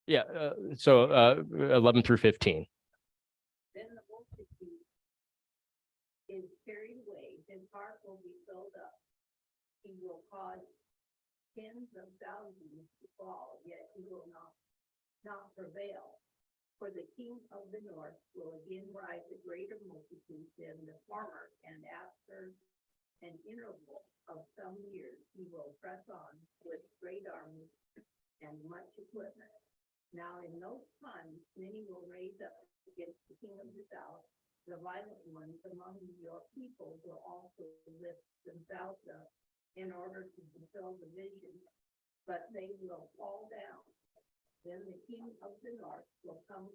Yeah, so 11 through 15. Then the multitude is carried away, his heart will be filled up. He will cause tens of thousands to fall, yet he will not prevail. For the king of the north will again rise a greater multitude than the former, and after an interval of some years, he will press on with great armies and much equipment. Now in those times, many will raise up against the king of the south. The violent ones among your people will also lift themselves up in order to fulfill the vision, but they will fall down. Then the king of the north will come,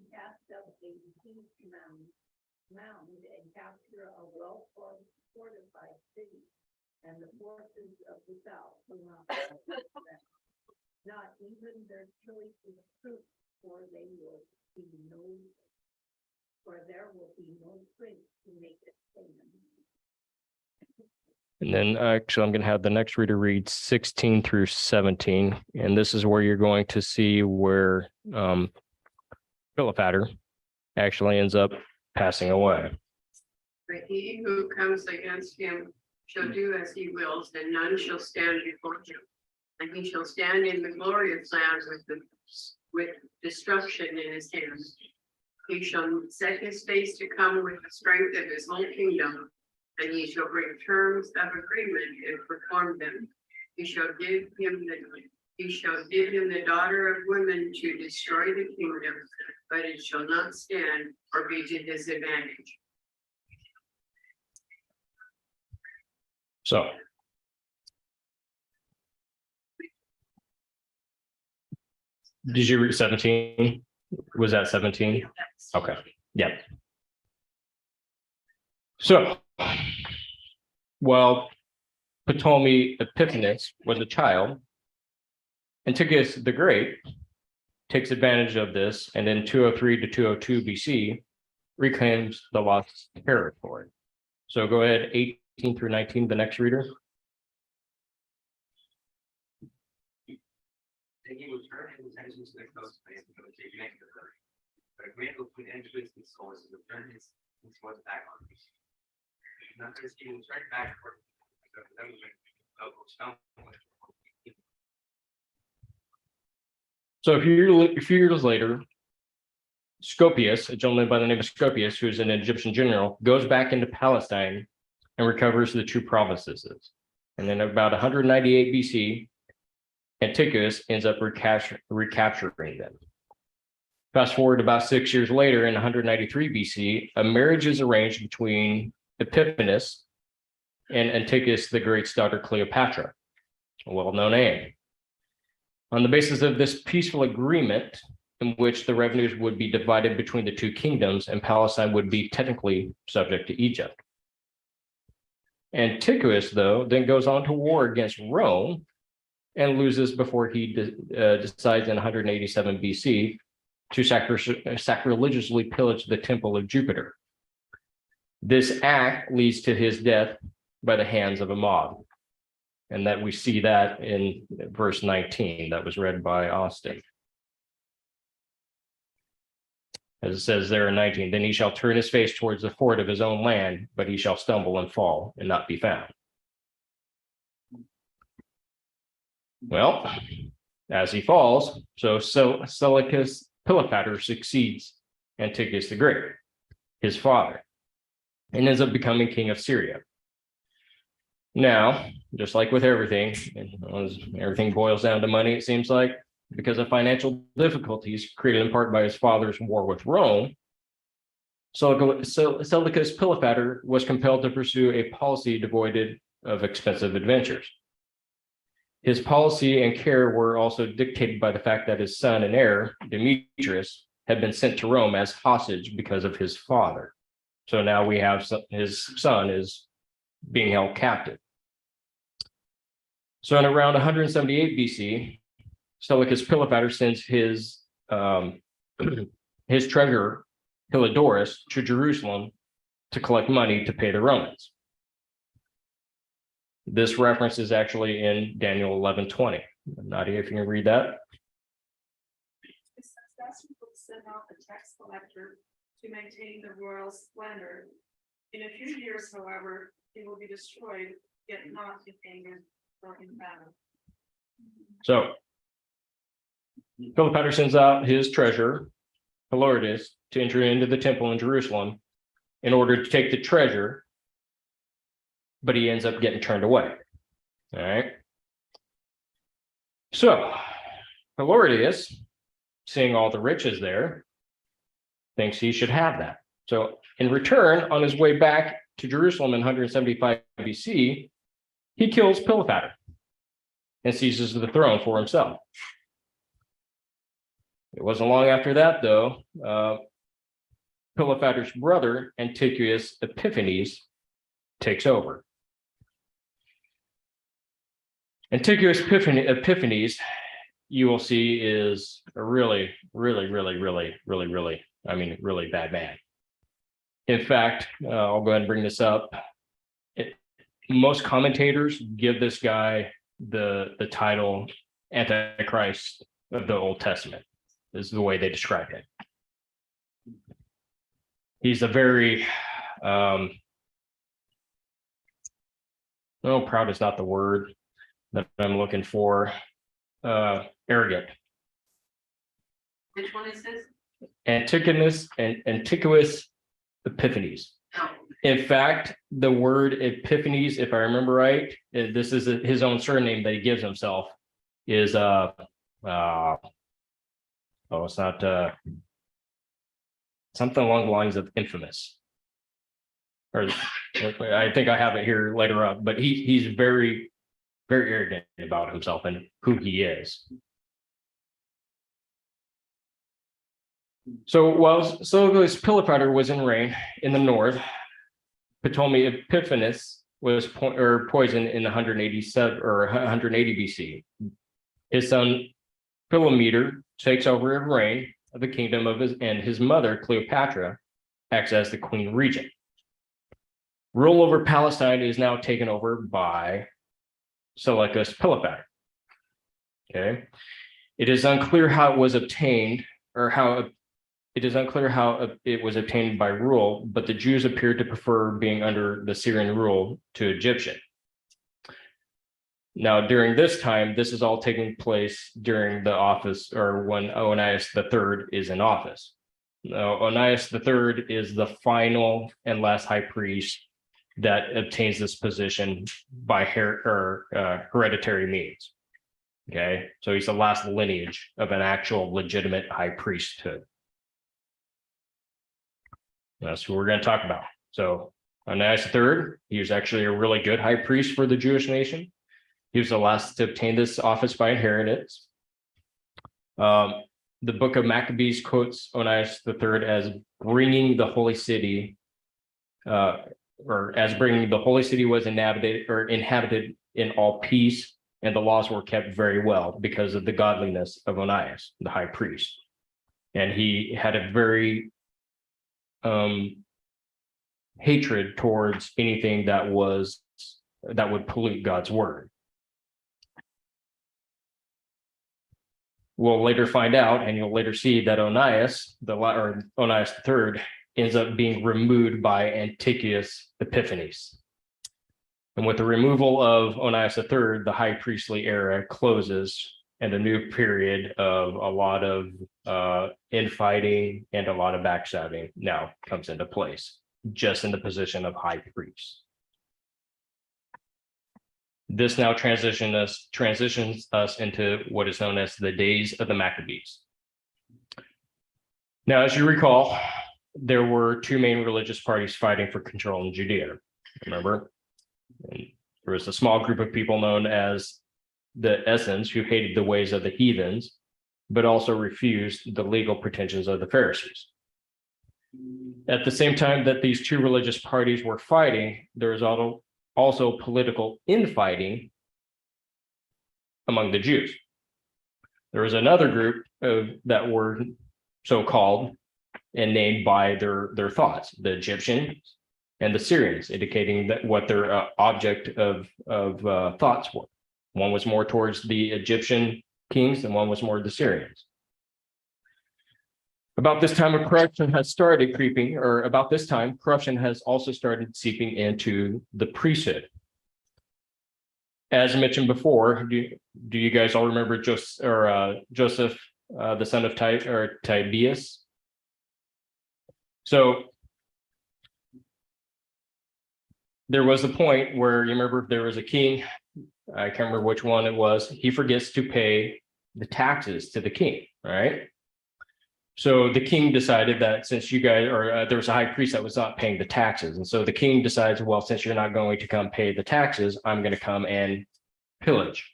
cast up a huge mound and capture a well-fortified city, and the forces of the south will not them. Not even their choice of troops, for there will be no strength to make it stand. And then actually, I'm going to have the next reader read 16 through 17. And this is where you're going to see where Philopater actually ends up passing away. But he who comes against him shall do as he wills, and none shall stand before him. And he shall stand in the glorious land with destruction in his hands. He shall set his face to come with the strength of his whole kingdom, and he shall bring terms of agreement and perform them. He shall give him the daughter of women to destroy the kingdom, but it shall not stand or be to his advantage. So did you read 17? Was that 17? Okay. Yeah. So, well, Ptolemy Epiphanes was a child. Antiochus the Great takes advantage of this, and in 203 to 202 BC, reclaims the lost territory. So go ahead, 18 through 19, the next reader. Then he will turn his attention to the coast place and go take next to her. But a great between Antiochus and souls will turn his words back on him. Not just he will turn back for So a few years later, Scopius, a gentleman by the name of Scopius, who is an Egyptian general, goes back into Palestine and recovers the two provinces. And then about 198 BC, Antiochus ends up recapturing them. Fast forward about 6 years later, in 193 BC, a marriage is arranged between Epiphanes and Antiochus the Great's daughter Cleopatra, a well-known name. On the basis of this peaceful agreement, in which the revenues would be divided between the two kingdoms and Palestine would be technically subject to Egypt. Antiochus, though, then goes on to war against Rome and loses before he decides in 187 BC to sacrilegiously pillage the temple of Jupiter. This act leads to his death by the hands of a mob. And that we see that in verse 19 that was read by Austin. As it says there in 19, then he shall turn his face towards the fort of his own land, but he shall stumble and fall and not be found. Well, as he falls, so Seleucus Philopater succeeds Antiochus the Great, his father, and ends up becoming king of Syria. Now, just like with everything, everything boils down to money, it seems like, because of financial difficulties created in part by his father's war with Rome, Seleucus Philopater was compelled to pursue a policy devoid of expensive adventures. His policy and care were also dictated by the fact that his son and heir, Demetrius, had been sent to Rome as hostage because of his father. So now we have his son is being held captive. So in around 178 BC, Seleucus Philopater sends his treasurer Heliodorus to Jerusalem to collect money to pay the Romans. This reference is actually in Daniel 11:20. Nadia, if you can read that. The successor will send out a tax collector to maintain the royal splendor. In a few years, however, he will be destroyed, yet not in anger or in battle. So Philopator sends out his treasurer, Heliodorus, to enter into the temple in Jerusalem in order to take the treasure, but he ends up getting turned away. All right. So Heliodorus, seeing all the riches there, thinks he should have that. So in return, on his way back to Jerusalem in 175 BC, he kills Philopator and seizes the throne for himself. It wasn't long after that, though. Philopator's brother, Antiochus Epiphanes, takes over. Antiochus Epiphanes, you will see, is a really bad man. In fact, I'll go ahead and bring this up. Most commentators give this guy the title Antichrist of the Old Testament, is the way they describe it. He's a very, proud is not the word that I'm looking for, arrogant. Which one is this? Antiochus Epiphanes. Oh, In fact, the word Epiphanes, if I remember right, this is his own surname that he gives himself, is it's not something along the lines of infamous. Or I think I have it here later up, but he's very arrogant about himself and who he is. So while Seleucus Philopator was in reign in the north, Ptolemy Epiphanes was poisoned in 187 or 180 BC. His son Philometor takes over the reign of the kingdom of his mother Cleopatra acts as the queen regent. Rule over Palestine is now taken over by Seleucus Philopator. Okay, it is unclear how it was obtained, or how it is unclear how it was obtained by rule, but the Jews appeared to prefer being under the Syrian rule to Egyptian. Now, during this time, this is all taking place during the office, or when Onias III is in office. Now, Onias III is the final and last high priest that obtains this position by hereditary means. Okay, so he's the last lineage of an actual legitimate high priesthood. That's who we're going to talk about. So Onias III, he was actually a really good high priest for the Jewish nation. He was the last to obtain this office by inheritance. The book of Maccabees quotes Onias III as bringing the holy city, or as bringing the holy city was inhabited in all peace, and the laws were kept very well because of the godliness of Onias, the high priest. And he had a very hatred towards anything that would pollute God's word. We'll later find out, and you'll later see that Onias III, ends up being removed by Antiochus Epiphanes. And with the removal of Onias III, the high priestly era closes, and a new period of a lot of infighting and a lot of backstabbing now comes into place, just in the position of high priest. This now transitions us into what is known as the days of the Maccabees. Now, as you recall, there were two main religious parties fighting for control in Judea. Remember? And there was a small group of people known as the Essenes who hated the ways of the heathens, but also refused the legal pretensions of the Pharisees. At the same time that these two religious parties were fighting, there was also political infighting among the Jews. There was another group that were so-called and named by their thoughts, the Egyptians and the Syrians, indicating that what their object of thoughts were. One was more towards the Egyptian kings and one was more the Syrians. About this time, corruption has started creeping, or about this time, corruption has also started seeping into the priesthood. As mentioned before, do you guys all remember Joseph, the son of Tibius? So there was a point where you remember there was a king, I can't remember which one it was, he forgets to pay the taxes to the king, right? So the king decided that since you guys, or there was a high priest that was not paying the taxes. And so the king decides, well, since you're not going to come pay the taxes, I'm going to come and pillage.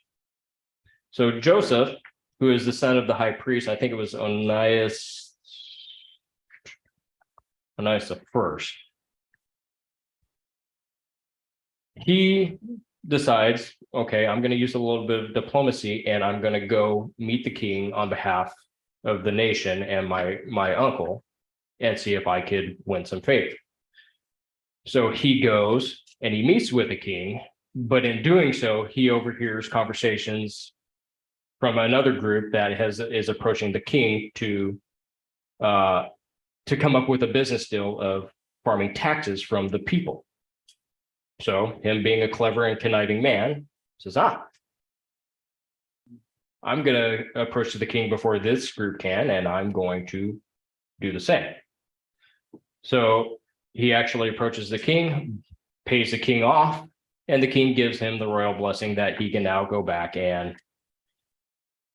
So Joseph, who is the son of the high priest, I think it was Onias the first. He decides, okay, I'm going to use a little bit of diplomacy and I'm going to go meet the king on behalf of the nation and my uncle and see if I could win some favor. So he goes and he meets with the king, but in doing so, he overhears conversations from another group that is approaching the king to come up with a business deal of farming taxes from the people. So him being a clever and conniving man says, I'm going to approach the king before this group can, and I'm going to do the same. So he actually approaches the king, pays the king off, and the king gives him the royal blessing that he can now go back and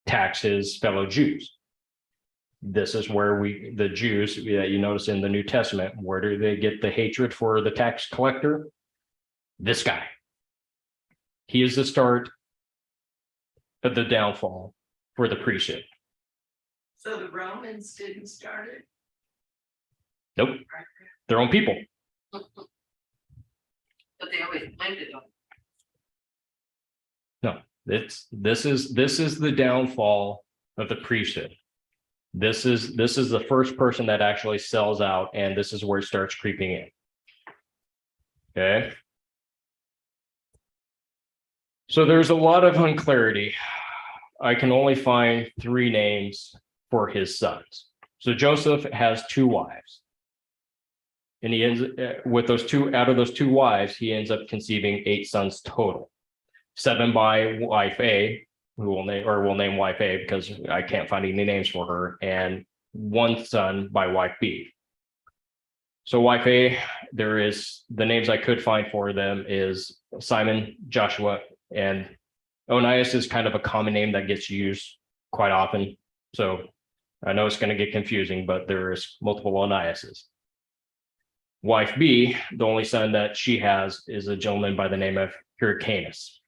tax his fellow Jews. This is where the Jews that you notice in the New Testament, where do they get the hatred for the tax collector? This guy. He is the start of the downfall for the priesthood. So the Romans didn't start it? Nope. Their own people. But they always blamed it on. No, this is the downfall of the priesthood. This is the first person that actually sells out, and this is where it starts creeping in. Okay. So there's a lot of unclarity. I can only find 3 names for his sons. So Joseph has 2 wives. And he ends with those 2, out of those 2 wives, he ends up conceiving 8 sons total. 7 by wife A, who we'll name wife A because I can't find any names for her, and 1 son by wife B. So wife A, there is the names I could find for them is Simon, Joshua, and Onias is kind of a common name that gets used quite often. So I know it's going to get confusing, but there's multiple Oniases. Wife B, the only son that she has is a gentleman by the name of Hyrcanus.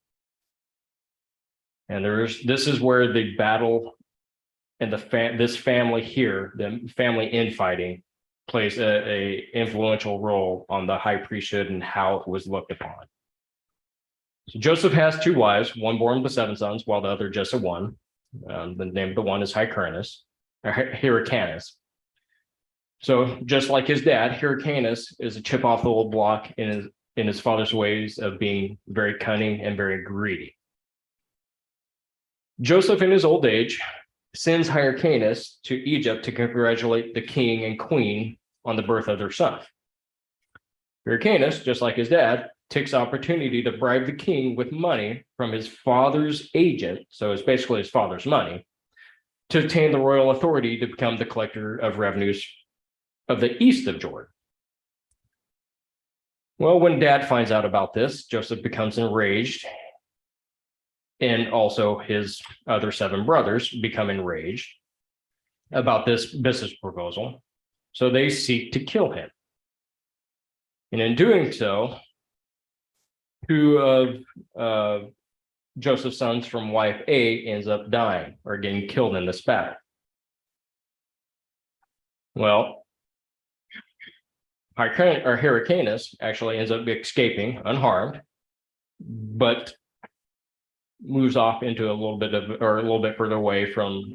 And this is where the battle and this family here, the family infighting, plays a influential role on the high priesthood and how it was looked upon. So Joseph has 2 wives, one born with 7 sons, while the other just a 1. The name of the one is Hyrcanus. So just like his dad, Hyrcanus is a chip off the old block in his father's ways of being very cunning and very greedy. Joseph, in his old age, sends Hyrcanus to Egypt to congratulate the king and queen on the birth of their son. Hyrcanus, just like his dad, takes the opportunity to bribe the king with money from his father's agent, so it's basically his father's money, to obtain the royal authority to become the collector of revenues of the east of Jordan. Well, when dad finds out about this, Joseph becomes enraged, and also his other 7 brothers become enraged about this business proposal. So they seek to kill him. And in doing so, 2 of Joseph's sons from wife A ends up dying or getting killed in this battle. Well, Hyrcanus actually ends up escaping unharmed, but moves off into a little bit further away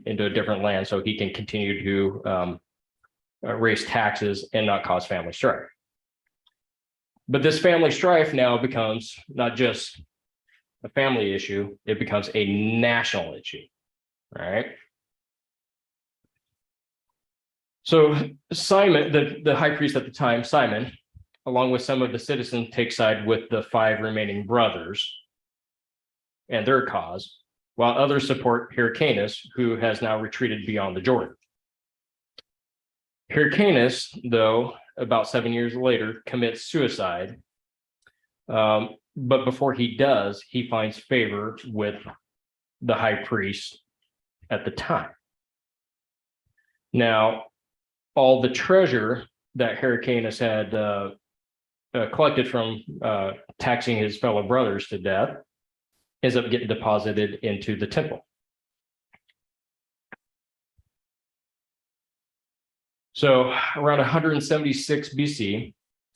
into a different land so he can continue to raise taxes and not cause family strife. But this family strife now becomes not just a family issue, it becomes a national issue, right? So Simon, the high priest at the time, Simon, along with some of the citizens, take side with the 5 remaining brothers and their cause, while others support Hyrcanus, who has now retreated beyond the Jordan. Hyrcanus, though, about 7 years later, commits suicide. But before he does, he finds favor with the high priest at the time. Now, all the treasure that Hyrcanus had collected from taxing his fellow brothers to death ends up getting deposited into the temple. So around 176 BC,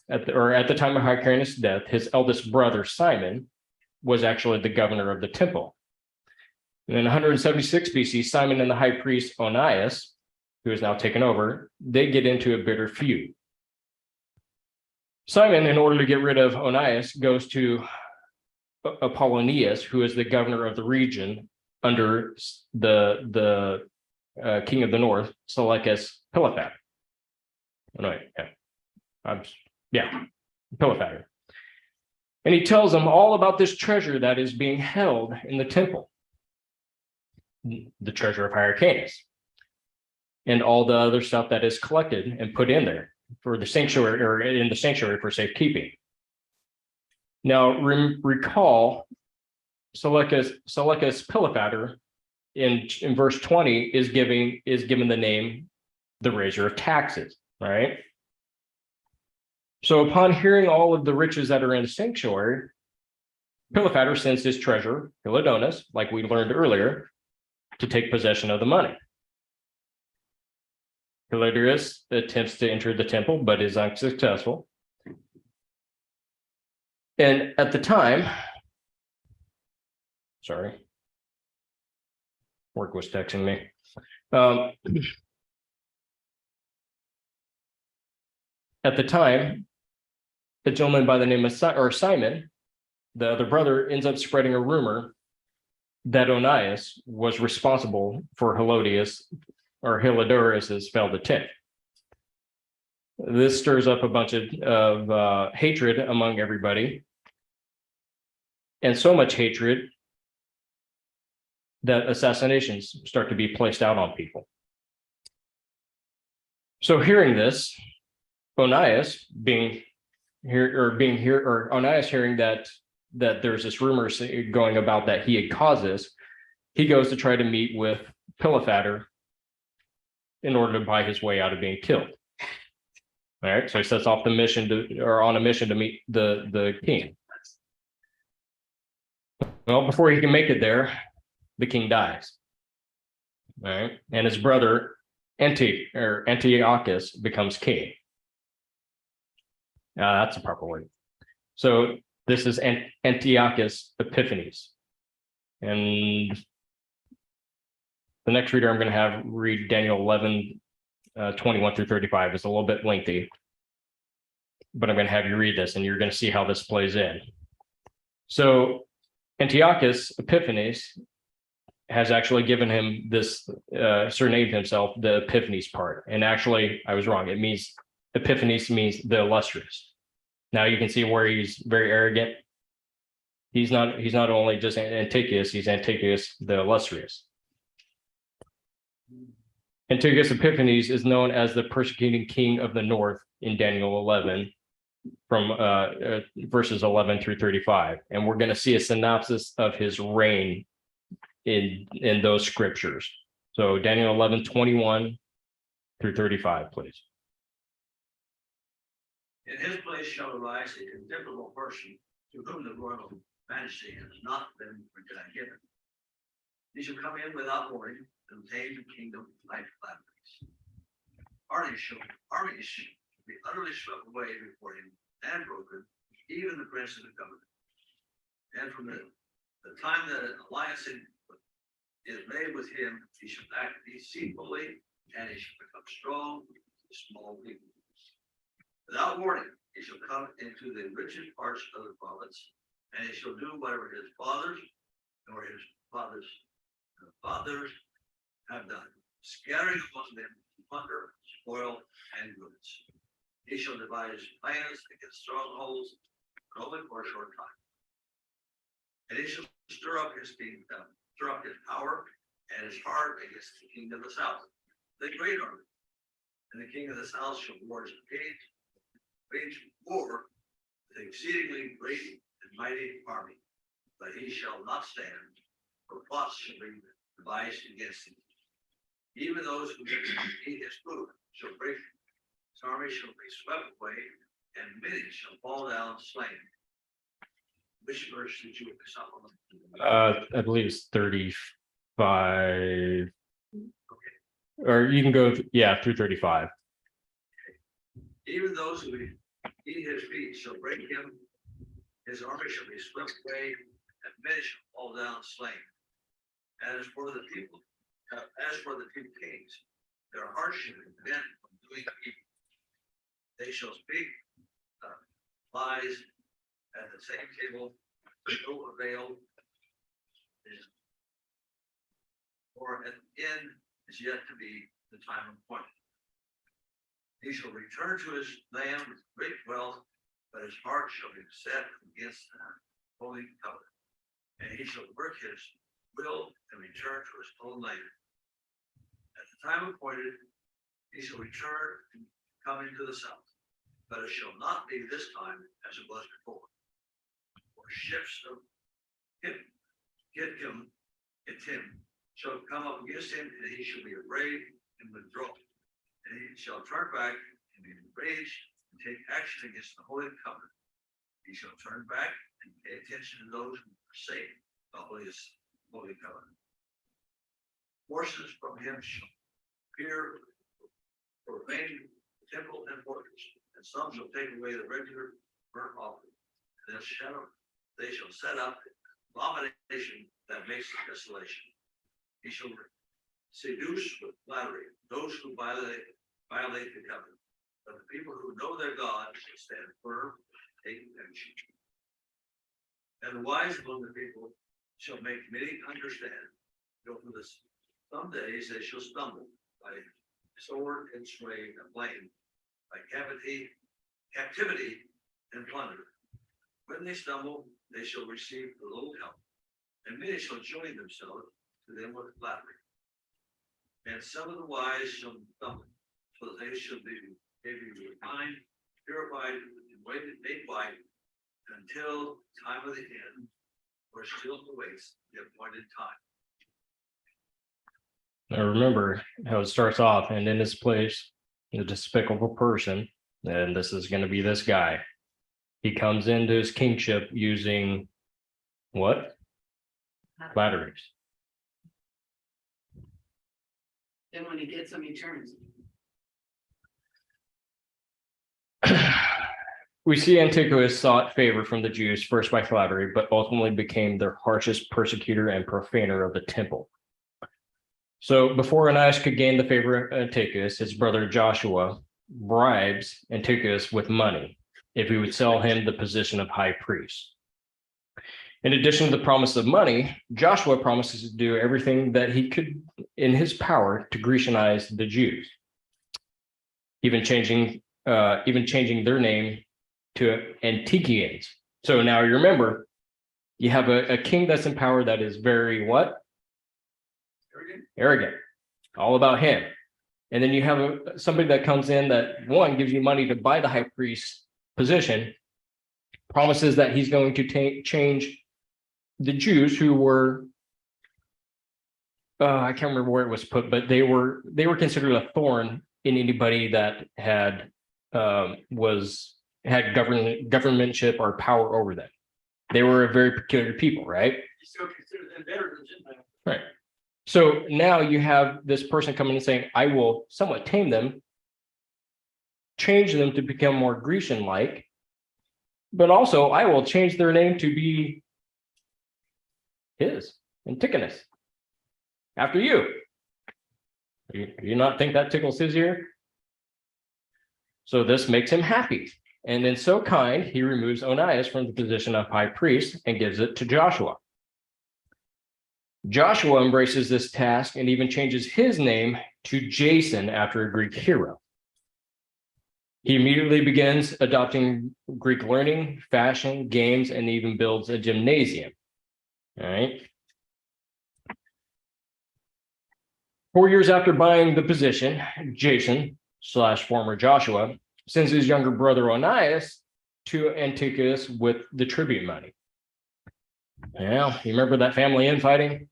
at the time of Hyrcanus' death, his eldest brother Simon was actually the governor of the temple. And in 176 BC, Simon and the high priest Onias, who is now taken over, they get into a bitter feud. Simon, in order to get rid of Onias, goes to Apollonius, who is the governor of the region under the king of the north, Seleucus Pilaphas. Pilaphas. And he tells them all about this treasure that is being held in the temple, the treasure of Hyrcanus, and all the other stuff that is collected and put in there for the sanctuary, or in the sanctuary for safekeeping. Now, recall Seleucus Pilaphas in verse 20 is given the name the raiser of taxes, right? So upon hearing all of the riches that are in the sanctuary, Pilaphas sends his treasurer, Philodonis, like we learned earlier, to take possession of the money. Philodonis attempts to enter the temple, but is unsuccessful. And at the time, work was texting me. At the time, a gentleman by the name of Simon, the other brother, ends up spreading a rumor that Onias was responsible for Heliodorus's failed attempt. This stirs up a bunch of hatred among everybody, and so much hatred that assassinations start to be placed out on people. So hearing this, Onias hearing that there's this rumor going about that he had caused this, he goes to try to meet with Pilaphas in order to buy his way out of being killed. All right, so he sets off on a mission to meet the king. Well, before he can make it there, the king dies. All right, and his brother Antiochus becomes king. That's a proper word. So this is Antiochus Epiphanes. And the next reader I'm going to read Daniel 11, 21 through 35. It's a little bit lengthy, but I'm going to have you read this and you're going to see how this plays in. So Antiochus Epiphanes has actually given him this, surnamed himself the Epiphanes part. And actually, I was wrong. It means Epiphanes means the illustrious. Now you can see where he's very arrogant. He's not only just Antiochus, he's Antiochus the illustrious. Antiochus Epiphanes is known as the persecuting king of the north in Daniel 11 from verses 11 through 35. And we're going to see a synopsis of his reign in those scriptures. So Daniel 11, 21 through 35, please. In his place shall arise a contemptible person to whom the royal majesty has not been given. He shall come in without warning and obtain the kingdom by flatteries. Armies shall be utterly swept away before him and broken, even the prince of the government. And from the time that an alliance is made with him, he shall act deceitfully, and he shall become strong the small people. Without warning, he shall come into the richest parts of the province, and he shall do whatever his fathers or his fathers have done, scattering among them plunder, spoil, and goods. He shall devise plans against strongholds, but only for a short time. And he shall stir up his kingdom, stir up his power and his heart against the king of the south, the great army. And the king of the south shall wage war with an exceedingly great and mighty army, but he shall not stand, for plots shall be devised against him. Even those who eat his food shall break. His army shall be swept away, and many shall fall down slain. Which verse did you pick up on? I believe it's 35. Or you can go, yeah, through 35. Even those who eat his feet shall break him. His army shall be swept away, and many shall fall down slain. As for the two kings, their hearts shall be bent from doing evil. They shall speak lies at the same table, no avail. For at the end is yet to be the time appointed. He shall return to his land with great wealth, but his heart shall be set against the holy covenant. And he shall work his will and return to his own land. At the time appointed, he shall return and come into the south, but it shall not be this time as it was before. For ships of Gittim shall come up against him, and he shall be afraid and withdraw. And he shall turn back and be enraged and take action against the holy covenant. He shall turn back and pay attention to those who forsake the holy covenant. Forces from him shall appear for vain temple and fortress, and some shall take away the regular burnt offering. And they shall set up abomination that makes desolation. He shall seduce with flattery those who violate the covenant. But the people who know their God shall stand firm, take action. And the wise among the people shall make many understand. Go for this. Some days they shall stumble by sword and sway and blame, by captivity and plunder. When they stumble, they shall receive a little help, and many shall join themselves to them with flattery. And some of the wise shall stumble, so that they shall be refined, purified, and made white until time of the end, or still awaits the appointed time. Now remember how it starts off, and in this place, the despicable person, and this is going to be this guy. He comes into his kingship using what? Flatteries. Then when he gets them, he turns. We see Antiochus sought favor from the Jews first by flattery, but ultimately became their harshest persecutor and profaner of the temple. So before Ananias could gain the favor of Antiochus, his brother Joshua bribes Antiochus with money if he would sell him the position of high priest. In addition to the promise of money, Joshua promises to do everything that he could in his power to Grecianize the Jews, even changing their name to Antiochians. So now you remember, you have a king that's in power that is very what? Arrogant. All about him. And then you have somebody that comes in that, one, gives you money to buy the high priest position, promises that he's going to change the Jews who were, I can't remember where it was put, but they were considered a thorn in anybody that had governmentship or power over them. They were a very peculiar people, right? You still consider them better than Gentiles. Right. So now you have this person coming and saying, I will somewhat tame them, change them to become more Grecian-like, but also I will change their name to be his, Antiochus, after you. Do you not think that tickles his ear? So this makes him happy. And in so kind, he removes Onias from the position of high priest and gives it to Joshua. Joshua embraces this task and even changes his name to Jason after a Greek hero. He immediately begins adopting Greek learning, fashion, games, and even builds a gymnasium. All right. 4 years after buying the position, Jason / former Joshua sends his younger brother Onias to Antiochus with the tribute money. Now, you remember that family infighting?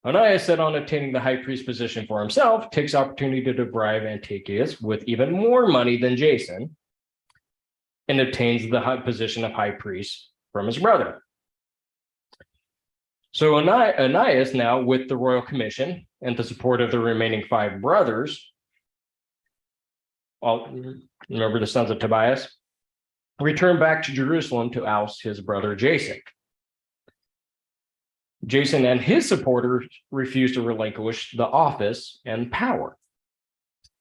Onias, set on obtaining the high priest position for himself, takes opportunity to bribe Antiochus with even more money than Jason and obtains the position of high priest from his brother. So Onias, now with the royal commission and the support of the remaining 5 brothers, all remember the sons of Tobias, returned back to Jerusalem to oust his brother Jason. Jason and his supporters refuse to relinquish the office and power.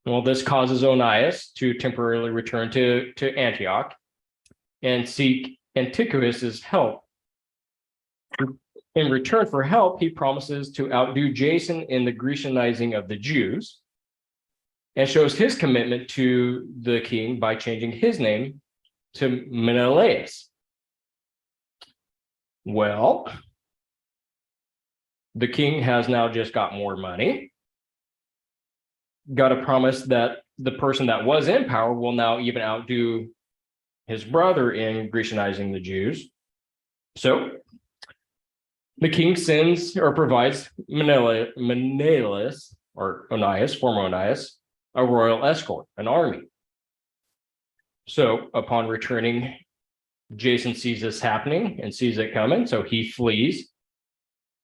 Well, this causes Onias to temporarily return to Antioch and seek Antiochus's help. In return for help, he promises to outdo Jason in the Grecianizing of the Jews and shows his commitment to the king by changing his name to Menelaus. Well, the king has now just got more money, got a promise that the person that was in power will now even outdo his brother in Grecianizing the Jews. So the king sends or provides Menelaus, or Onias, former Onias, a royal escort, an army. So upon returning, Jason sees this happening and sees it coming, so he flees.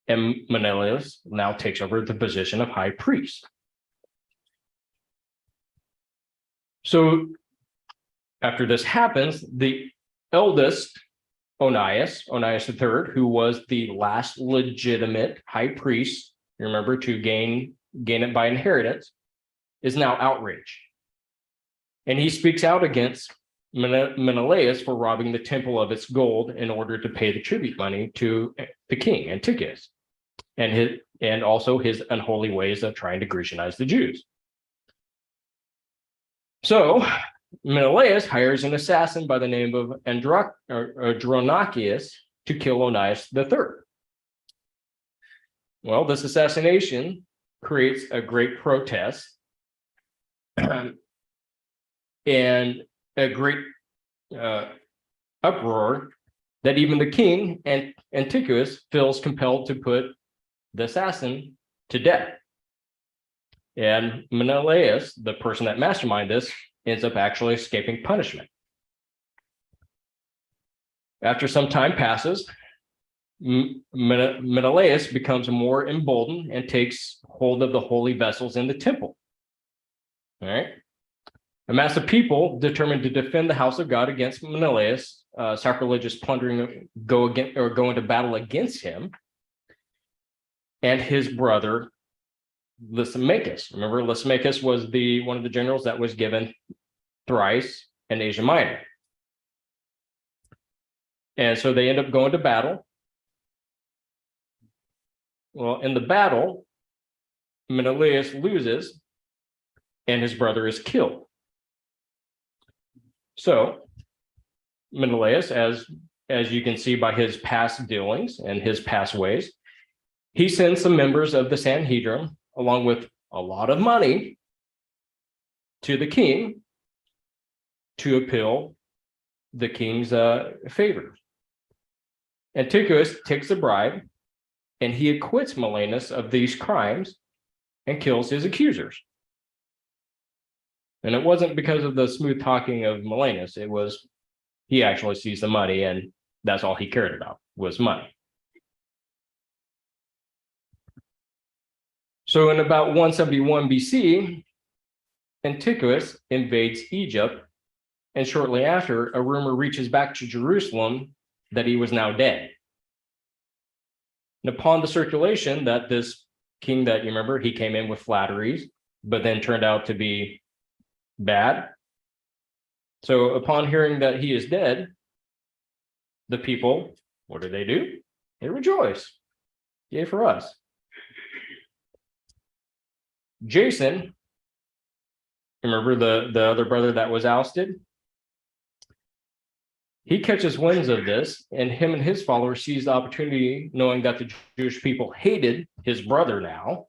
And Menelaus now takes over the position of high priest. So after this happens, the eldest Onias III, who was the last legitimate high priest, remember, to gain it by inheritance, is now outraged. And he speaks out against Menelaus for robbing the temple of its gold in order to pay the tribute money to the king, Antiochus, and also his unholy ways of trying to Grecianize the Jews. So Menelaus hires an assassin by the name of Andronicus to kill Onias III. Well, this assassination creates a great protest and a great uproar that even the king and Antiochus feels compelled to put the assassin to death. And Menelaus, the person that masterminded this, ends up actually escaping punishment. After some time passes, Menelaus becomes more emboldened and takes hold of the holy vessels in the temple. All right. A mass of people determined to defend the house of God against Menelaus, sacrilegious plundering go into battle against him and his brother Lysimachus. Remember, Lysimachus was one of the generals that was given Thrace and Asia Minor. And so they end up going to battle. Well, in the battle, Menelaus loses and his brother is killed. So Menelaus, as you can see by his past dealings and his past ways, he sends some members of the Sanhedrin, along with a lot of money, to the king to appeal the king's favor. Antiochus takes the bribe, and he acquits Menelaus of these crimes and kills his accusers. And it wasn't because of the smooth talking of Menelaus. It was he actually sees the money, and that's all he cared about was money. So in about 171 BC, Antiochus invades Egypt, and shortly after, a rumor reaches back to Jerusalem that he was now dead. And upon the circulation that this king that you remember, he came in with flatteries, but then turned out to be bad. So upon hearing that he is dead, the people, what do? They rejoice. Yay for us. Jason, remember the other brother that was ousted? He catches winds of this, and him and his followers seize the opportunity, knowing that the Jewish people hated his brother now,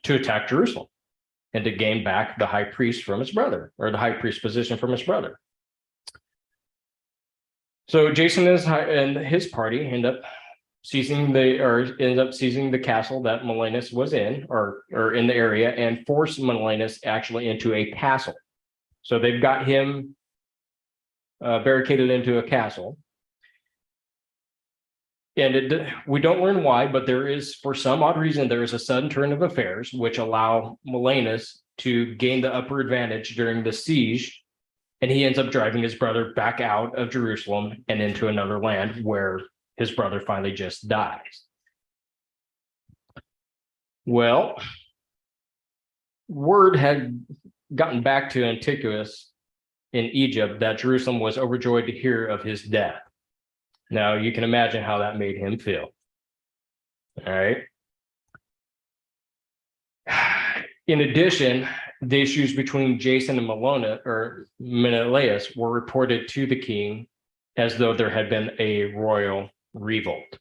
to attack Jerusalem and to gain back the high priest from his brother, or the high priest position from his brother. So Jason and his party end up seizing the castle that Melanus was in, or in the area, and force Melanus actually into a castle. So they've got him barricaded into a castle. And we don't learn why, but there is, for some odd reason, there is a sudden turn of affairs which allow Melanus to gain the upper advantage during the siege, and he ends up driving his brother back out of Jerusalem and into another land where his brother finally just dies. Well, word had gotten back to Antiochus in Egypt that Jerusalem was overjoyed to hear of his death. Now you can imagine how that made him feel. All right. In addition, the issues between Jason and Menelaus were reported to the king as though there had been a royal revolt,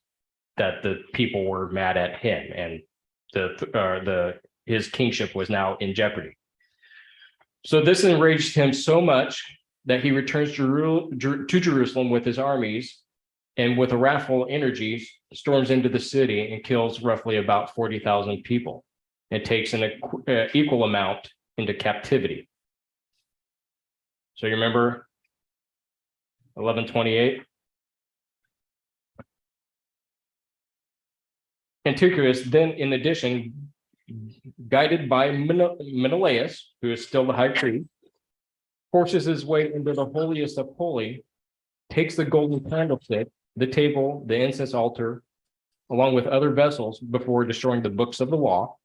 that the people were mad at him, and his kingship was now in jeopardy. So this enraged him so much that he returns to Jerusalem with his armies, and with a wrathful energy storms into the city and kills roughly about 40,000 people, and takes an equal amount into captivity. So you remember 1128? Antiochus then, in addition, guided by Menelaus, who is still the high priest, forces his way into the holiest of holy, takes the golden candlestick, the table, the incense altar, along with other vessels, before destroying the books of the law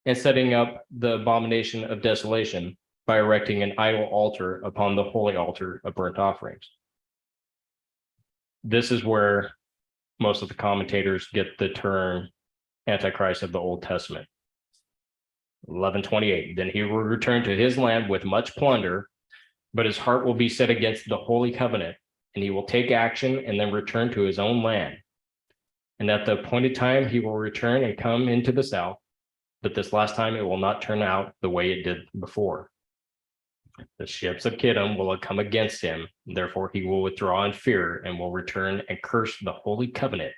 and setting up the abomination of desolation by erecting an idol altar upon the holy altar of burnt offerings. This is where most of the commentators get the term Antichrist of the Old Testament. 1128, then he will return to his land with much plunder, but his heart will be set against the holy covenant, and he will take action and then return to his own land. And at the appointed time, he will return and come into the south, but this last time it will not turn out the way it did before. The ships of Kittim will come against him, therefore he will withdraw in fear and will return and curse the holy covenant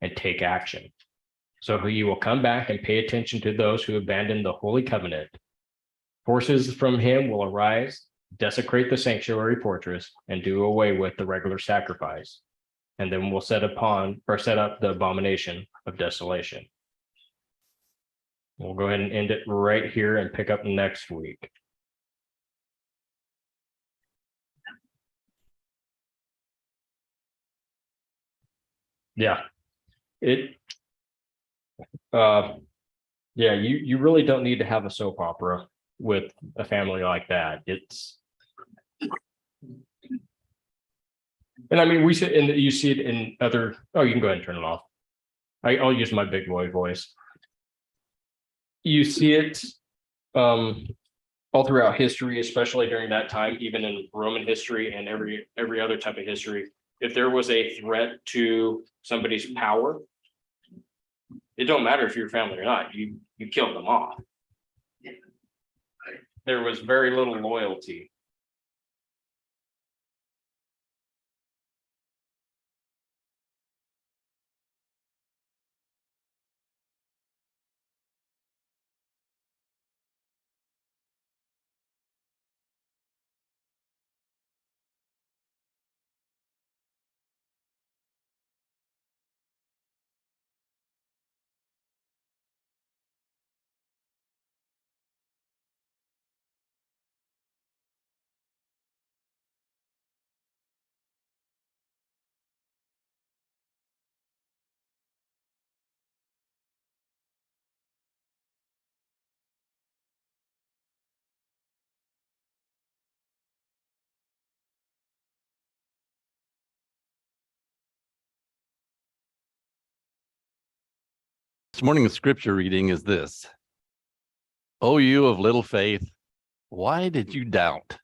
and take action. So he will come back and pay attention to those who abandon the holy covenant. Forces from him will arise, desecrate the sanctuary fortress, and do away with the regular sacrifice. And then we'll set up the abomination of desolation. We'll go ahead and end it right here and pick up next week. Yeah. You really don't need to have a soap opera with a family like that. And I mean, you see it in other, oh, you can go ahead and turn it off. I'll use my big boy voice. You see it all throughout history, especially during that time, even in Roman history and every other type of history. If there was a threat to somebody's power, it don't matter if you're family or not, you killed them off. There was very little loyalty. morning's scripture reading is this. O you of little faith, why did you doubt?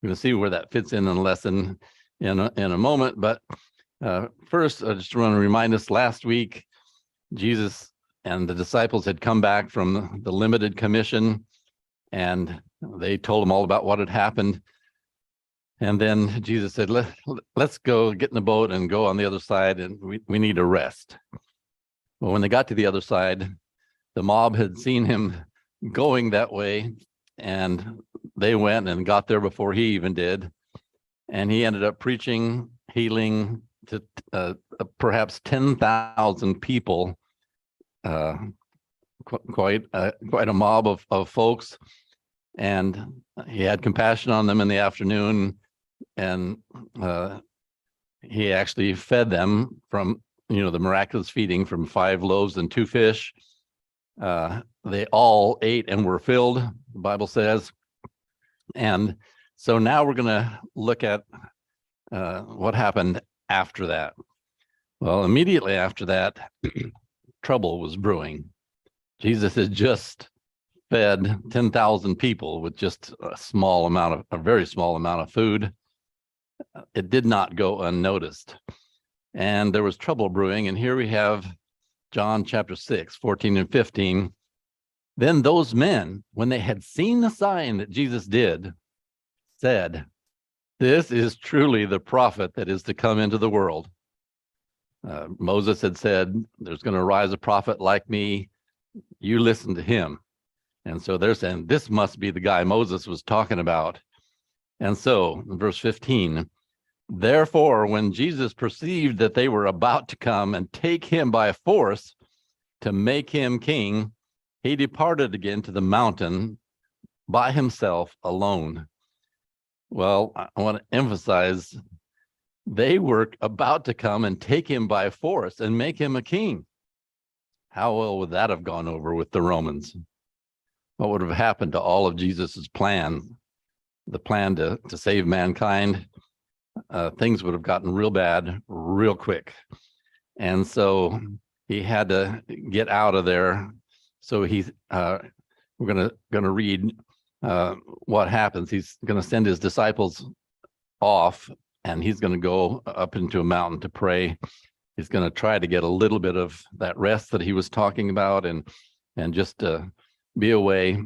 We're going to see where that fits in the lesson in a moment. But first, I just want to remind us last week, Jesus and the disciples had come back from the limited commission, and they told them all about what had happened. And then Jesus said, let's go get in the boat and go on the other side, and we need a rest. Well, when they got to the other side, the mob had seen him going that way, and they went and got there before he even did. And he ended up preaching, healing to perhaps 10,000 people, quite a mob of folks. And he had compassion on them in the afternoon, and he actually fed them from, the miraculous feeding from 5 loaves and 2 fish. They all ate and were filled, the Bible says. And so now we're going to look at what happened after that. Well, immediately after that, trouble was brewing. Jesus had just fed 10,000 people with just a very small amount of food. It did not go unnoticed. And there was trouble brewing. And here we have John chapter 6, 14 and 15. Then those men, when they had seen the sign that Jesus did, said, this is truly the prophet that is to come into the world. Moses had said, there's going to rise a prophet like me. You listen to him. And so they're saying, this must be the guy Moses was talking about. And so, in verse 15, therefore, when Jesus perceived that they were about to come and take him by force to make him king, he departed again to the mountain by himself alone. Well, I want to emphasize, they were about to come and take him by force and make him a king. How well would that have gone over with the Romans? What would have happened to all of Jesus's plan, the plan to save mankind? Things would have gotten real bad real quick. And so he had to get out of there. So we're going to read what happens. He's going to send his disciples off, and he's going to go up into a mountain to pray. He's going to try to get a little bit of that rest that he was talking about, and just be away.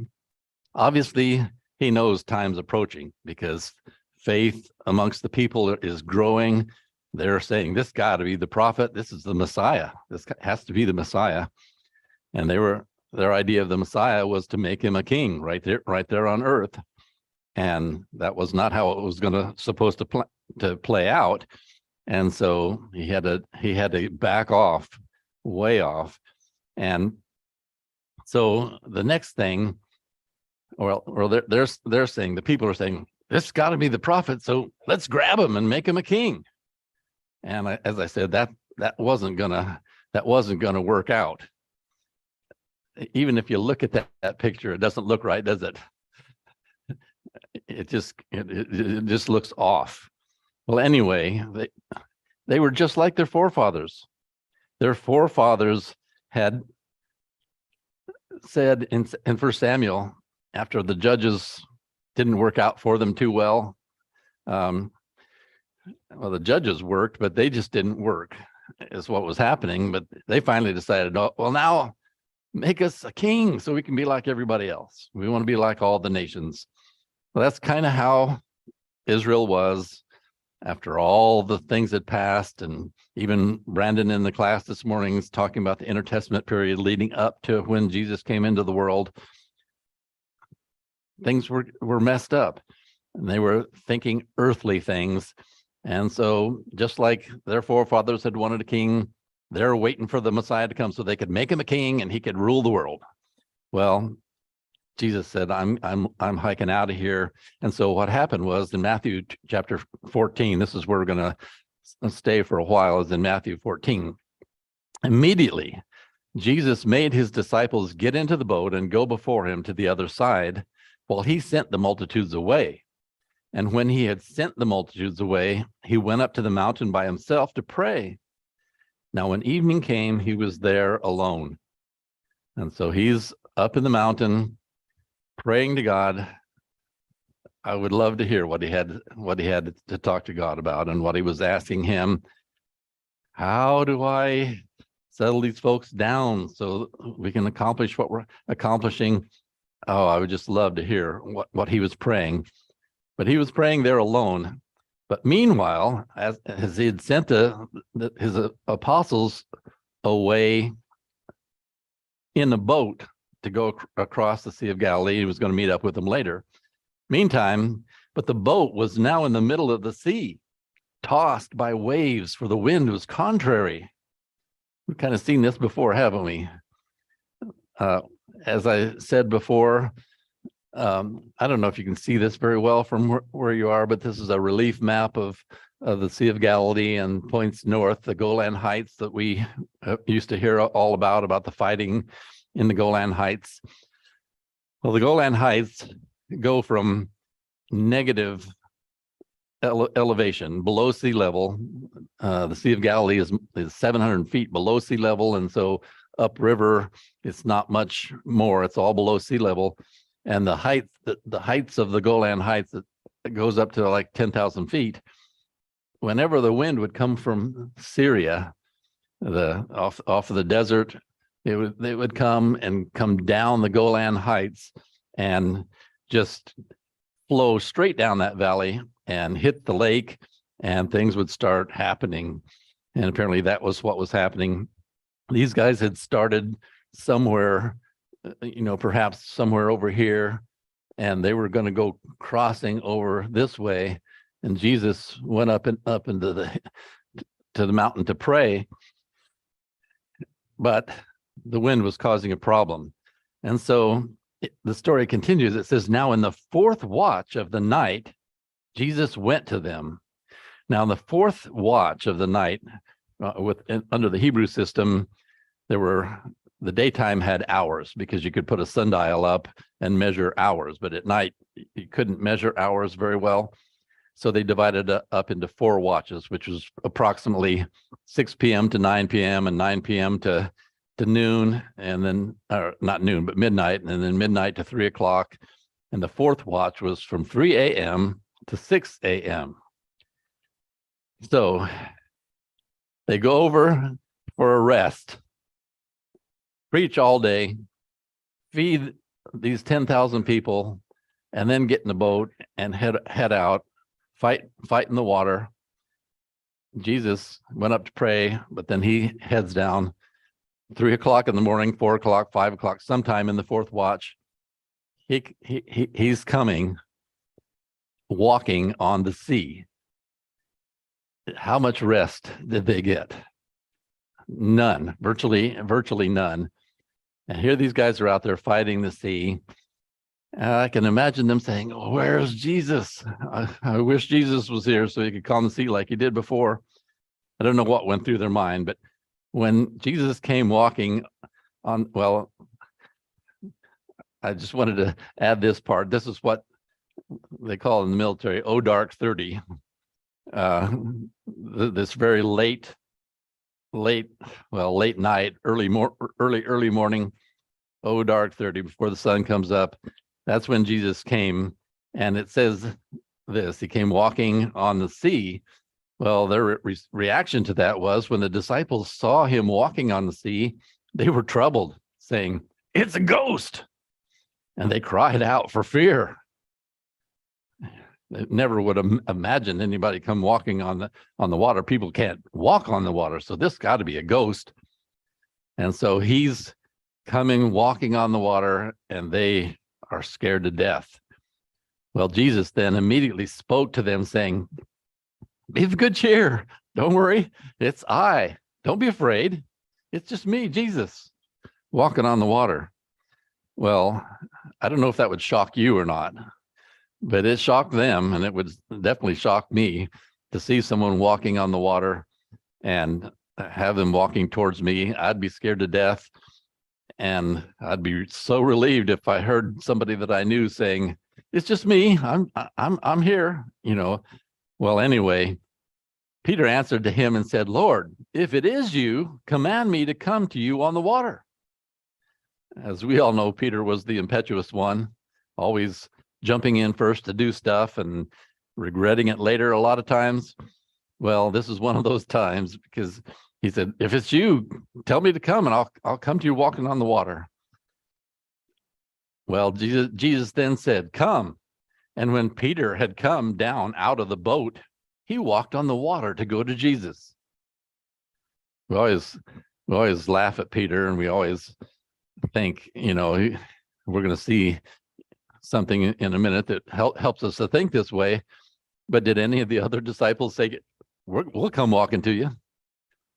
Obviously, he knows time's approaching because faith amongst the people is growing. They're saying, this got to be the prophet. This is the Messiah. This has to be the Messiah. And their idea of the Messiah was to make him a king right there on earth. And that was not how it was supposed to play out. And so he had to back off, way off. And so the next thing, they're saying, the people are saying, this got to be the prophet, so let's grab him and make him a king. And as I said, that wasn't gonna work out. Even if you look at that picture, it doesn't look right, does it? It just looks off. Well, anyway, they were just like their forefathers. Their forefathers had said in 1 Samuel, after the judges didn't work out for them too well, the judges worked, but they just didn't work, is what was happening. But they finally decided, oh, well, now make us a king so we can be like everybody else. We want to be like all the nations. Well, that's kind of how Israel was after all the things that passed. And even Brandon in the class this morning is talking about the intertestament period leading up to when Jesus came into the world. Things were messed up, and they were thinking earthly things. And so just like their forefathers had wanted a king, they're waiting for the Messiah to come so they could make him a king and he could rule the world. Well, Jesus said, I'm hiking out of here. And so what happened was in Matthew chapter 14, this is where we're going to stay for a while, is in Matthew 14. Immediately, Jesus made his disciples get into the boat and go before him to the other side, while he sent the multitudes away. And when he had sent the multitudes away, he went up to the mountain by himself to pray. Now, when evening came, he was there alone. And so he's up in the mountain praying to God. I would love to hear what he had to talk to God about and what he was asking him. How do I settle these folks down so we can accomplish what we're accomplishing? Oh, I would just love to hear what he was praying. But he was praying there alone. But meanwhile, as he had sent his apostles away in a boat to go across the Sea of Galilee, he was going to meet up with them later. Meantime, but the boat was now in the middle of the sea, tossed by waves, for the wind was contrary. We've kind of seen this before, haven't we? As I said before, I don't know if you can see this very well from where you are, but this is a relief map of the Sea of Galilee and points north, the Golan Heights that we used to hear all about the fighting in the Golan Heights. Well, the Golan Heights go from negative elevation below sea level. The Sea of Galilee is 700 feet below sea level, and so upriver it's not much more. It's all below sea level, and the heights of the Golan Heights, it goes up to like 10,000 feet. Whenever the wind would come from Syria, off of the desert, they would come down the Golan Heights and just flow straight down that valley and hit the lake, and things would start happening. And apparently that was what was happening. These guys had started somewhere, perhaps somewhere over here, and they were going to go crossing over this way. And Jesus went up into the mountain to pray, but the wind was causing a problem. And so the story continues. It says, now in the fourth watch of the night, Jesus went to them. Now, in the fourth watch of the night, under the Hebrew system, the daytime had hours because you could put a sundial up and measure hours, but at night you couldn't measure hours very well. So they divided it up into 4 watches, which was approximately 6 p.m. to 9 p.m. and 9 p.m. to noon, and then not noon, but midnight, and then midnight to 3 o'clock. And the fourth watch was from 3 a.m. to 6 a.m. So they go over for a rest, preach all day, feed these 10,000 people, and then get in the boat and head out, fight in the water. Jesus went up to pray, but then he heads down. 3 o'clock in the morning, 4 o'clock, 5 o'clock, sometime in the fourth watch, he's coming, walking on the sea. How much rest did they get? None, virtually none. And here these guys are out there fighting the sea. I can imagine them saying, oh, where's Jesus? I wish Jesus was here so he could calm the sea like he did before. I don't know what went through their mind, but when Jesus came walking on, well, I just wanted to add this part. This is what they call in the military, "Oh dark 30." This very late night, early morning, oh dark 30, before the sun comes up. That's when Jesus came, and it says this: he came walking on the sea. Well, their reaction to that was when the disciples saw him walking on the sea, they were troubled, saying, "It's a ghost." And they cried out for fear. They never would have imagined anybody come walking on the water. People can't walk on the water, so this got to be a ghost. And so he's coming, walking on the water, and they are scared to death. Well, Jesus then immediately spoke to them, saying, "Be of good cheer. Don't worry. It's I. Don't be afraid. It's just me, Jesus, walking on the water." Well, I don't know if that would shock you or not, but it shocked them, and it would definitely shock me to see someone walking on the water and have them walking towards me. I'd be scared to death, and I'd be so relieved if I heard somebody that I knew saying, "It's just me. I'm here." Well, anyway, Peter answered to him and said, Lord, if it is you, command me to come to you on the water. As we all know, Peter was the impetuous one, always jumping in first to do stuff and regretting it later a lot of times. Well, this is one of those times, because he said, if it's you, tell me to come and I'll come to you walking on the water. Well, Jesus then said, come. And when Peter had come down out of the boat, he walked on the water to go to Jesus. We always laugh at Peter, and we always think, we're going to see something in a minute that helps us to think this way. But did any of the other disciples say, we'll come walking to you?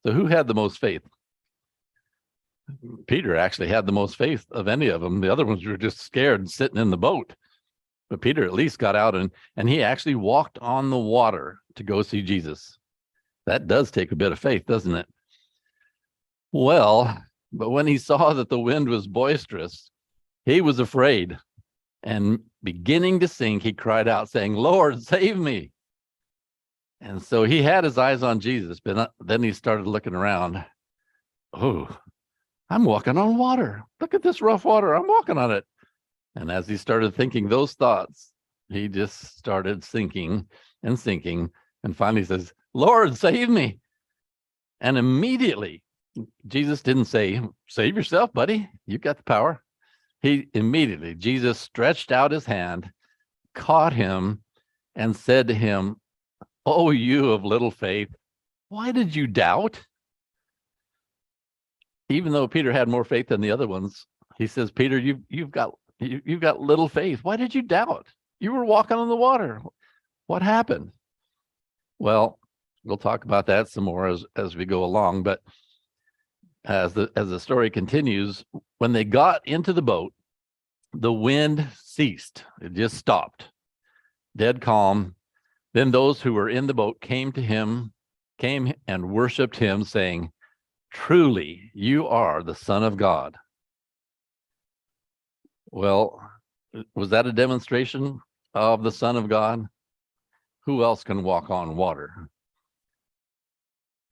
So who had the most faith? Peter actually had the most faith of any of them. The other ones were just scared and sitting in the boat. But Peter at least got out and he actually walked on the water to go see Jesus. That does take a bit of faith, doesn't it? Well, but when he saw that the wind was boisterous, he was afraid, and beginning to sink, he cried out, saying, Lord, save me. And so he had his eyes on Jesus, but then he started looking around. Oh, I'm walking on water. Look at this rough water. I'm walking on it. And as he started thinking those thoughts, he just started sinking and sinking. And finally says, Lord, save me. And immediately, Jesus didn't say, save yourself, buddy. You've got the power. Jesus stretched out his hand, caught him, and said to him, oh, you of little faith, why did you doubt? Even though Peter had more faith than the other ones, he says, Peter, you've got little faith. Why did you doubt? You were walking on the water. What happened? Well, we'll talk about that some more as we go along. But as the story continues, when they got into the boat, the wind ceased. It just stopped. Dead calm. Then those who were in the boat came and worshiped him, saying, truly, you are the Son of God. Well, was that a demonstration of the Son of God? Who else can walk on water?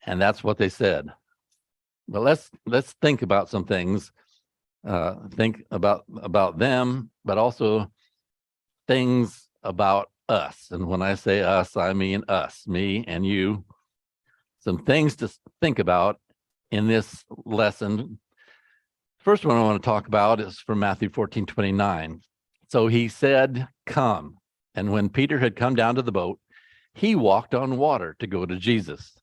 And that's what they said. But let's think about some things. Think about them, but also things about us. And when I say us, I mean us, me and you. Some things to think about in this lesson. First one I want to talk about is from Matthew 14:29. So he said, come. And when Peter had come down to the boat, he walked on water to go to Jesus.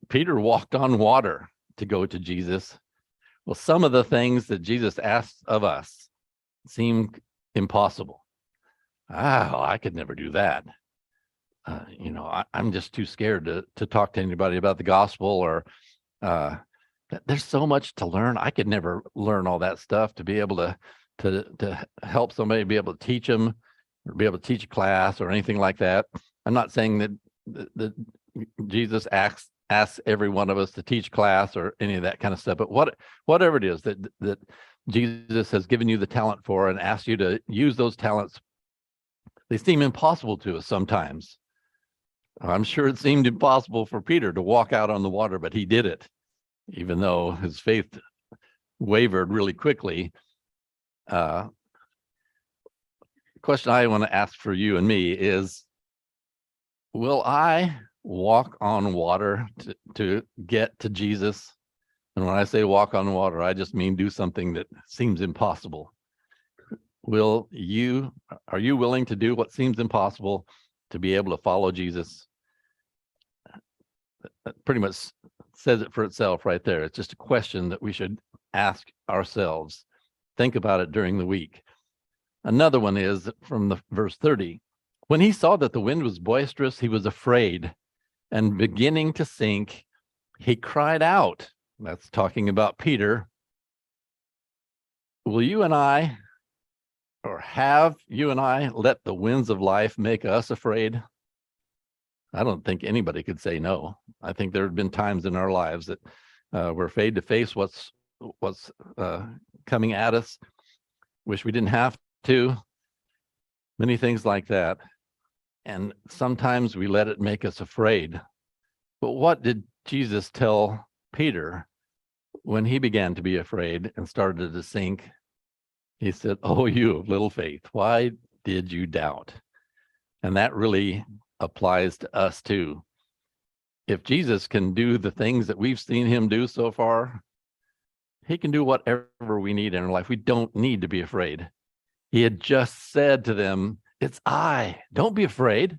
Peter walked on water to go to Jesus. Well, some of the things that Jesus asked of us seem impossible. I could never do that. I'm just too scared to talk to anybody about the gospel, or there's so much to learn. I could never learn all that stuff to be able to help somebody be able to teach them, or be able to teach a class or anything like that. I'm not saying that Jesus asks every one of us to teach class or any of that kind of stuff, but whatever it is that Jesus has given you the talent for and asked you to use those talents, they seem impossible to us sometimes. I'm sure it seemed impossible for Peter to walk out on the water, but he did it, even though his faith wavered really quickly. The question I want to ask for you and me is, will I walk on water to get to Jesus? And when I say walk on water, I just mean do something that seems impossible. Are you willing to do what seems impossible to be able to follow Jesus? That pretty much says it for itself right there. It's just a question that we should ask ourselves. Think about it during the week. Another one is from the verse 30. When he saw that the wind was boisterous, he was afraid, and beginning to sink, he cried out. That's talking about Peter. Will you and I, or have you and I, let the winds of life make us afraid? I don't think anybody could say no. I think there have been times in our lives that we're afraid to face what's coming at us. Wish we didn't have to. Many things like that. And sometimes we let it make us afraid. But what did Jesus tell Peter when he began to be afraid and started to sink? He said, "Oh, you of little faith, why did you doubt?" And that really applies to us too. If Jesus can do the things that we've seen him do so far, he can do whatever we need in our life. We don't need to be afraid. He had just said to them, "It's I, don't be afraid."